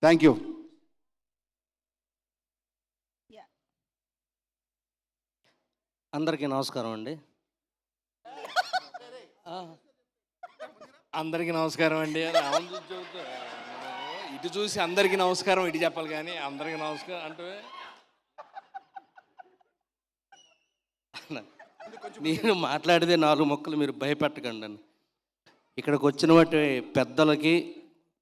Thank you. అందరికీ నమస్కారం అండి. అందరికీ నమస్కారం అండి. ఇటు చూసి అందరికీ నమస్కారం ఇటు చెప్పాలి కానీ అందరికీ నమస్కారం అంటే నేను మాట్లాడితే 4 మొక్కలు మీరు భయపెట్టకండి అని. ఇక్కడికి వచ్చిన వాటి పెద్దలకి,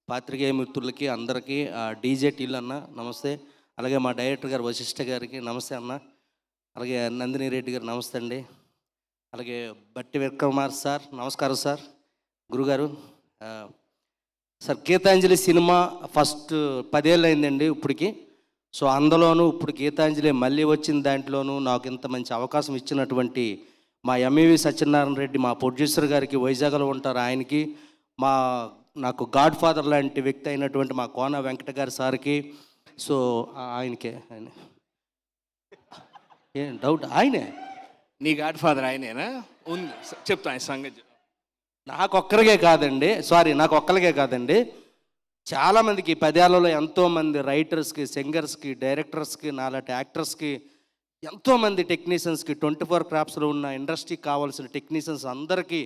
పాత్రికేయ మిత్రులకి, అందరికీ డీజే టీలు అన్న నమస్తే. అలాగే మా డైరెక్టర్ గారు వశిష్ఠ గారికి నమస్తే అన్న. అలాగే నందిని రెడ్డి గారు నమస్తే అండి. అలాగే బట్టి విక్రమార్ సార్ నమస్కారం సార్. గురుగారు సార్, గీతాంజలి సినిమా ఫస్ట్ 10 ఏళ్ళు అయిందండి ఇప్పటికి. సో అందులోనూ ఇప్పుడు గీతాంజలి మళ్ళీ వచ్చిన దాంట్లోనూ నాకు ఇంత మంచి అవకాశం ఇచ్చినటువంటి మా ఎంఈవి సత్యనారాయణ రెడ్డి, మా ప్రొడ్యూసర్ గారికి, వైజాగ్లో ఉంటారు ఆయనకి, నాకు గాడ్ ఫాదర్ లాంటి వ్యక్తి అయినటువంటి మా కోన వెంకట గారి సార్కి, సో ఆయనకే ఏం డౌట్ ఆయనే నీ గాడ్ ఫాదర్ ఆయనేనా? ఉంది చెప్తా ఆయన సంగతి. నాకు ఒక్కరికే కాదండి, చాలామందికి 10 ఏళ్లలో ఎంతోమంది రైటర్స్కి, సింగర్స్కి, డైరెక్టర్స్కి, నాలాంటి యాక్టర్స్కి, ఎంతోమంది టెక్నీషియన్స్కి, 24 క్రాఫ్ట్స్లో ఉన్న ఇండస్ట్రీకి కావాల్సిన టెక్నీషియన్స్ అందరికీ,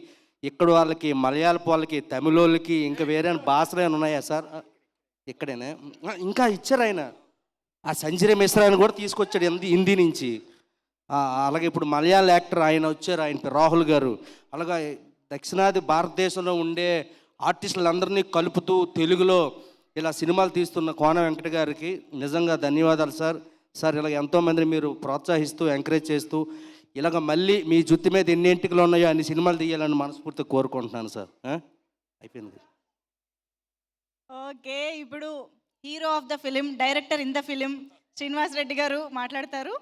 ఇక్కడ వాళ్ళకి, మలయాళపు వాళ్ళకి, తమిళ వాళ్ళకి, ఇంకా వేరే భాషలు ఏమైనా ఉన్నాయా సార్? ఇక్కడేనే ఇంకా ఇచ్చారు ఆయన. ఆ సంజయ్ మిశ్రాని కూడా తీసుకొచ్చాడు హిందీ నుంచి. అలాగే ఇప్పుడు మలయాళ యాక్టర్ ఆయన వచ్చారు, ఆయన పేరు రాహుల్ గారు. అలాగే దక్షిణాది భారతదేశంలో ఉండే ఆర్టిస్టులందరినీ కలుపుతూ తెలుగులో ఇలా సినిమాలు తీస్తున్న కోన వెంకట గారికి నిజంగా ధన్యవాదాలు సార్. సార్, ఇలాగ ఎంతోమందిని మీరు ప్రోత్సహిస్తూ, ఎంకరేజ్ చేస్తూ, ఇలాగ మళ్ళీ మీ జుత్తి మీద ఎన్ని ఎంటికలు ఉన్నాయో అన్ని సినిమాలు తీయాలని మనస్ఫూర్తిగా కోరుకుంటున్నాను సార్. అయిపోయింది. ఓకే, ఇప్పుడు hero of the film, director in the film Srinivas Reddy గారు మాట్లాడతారు.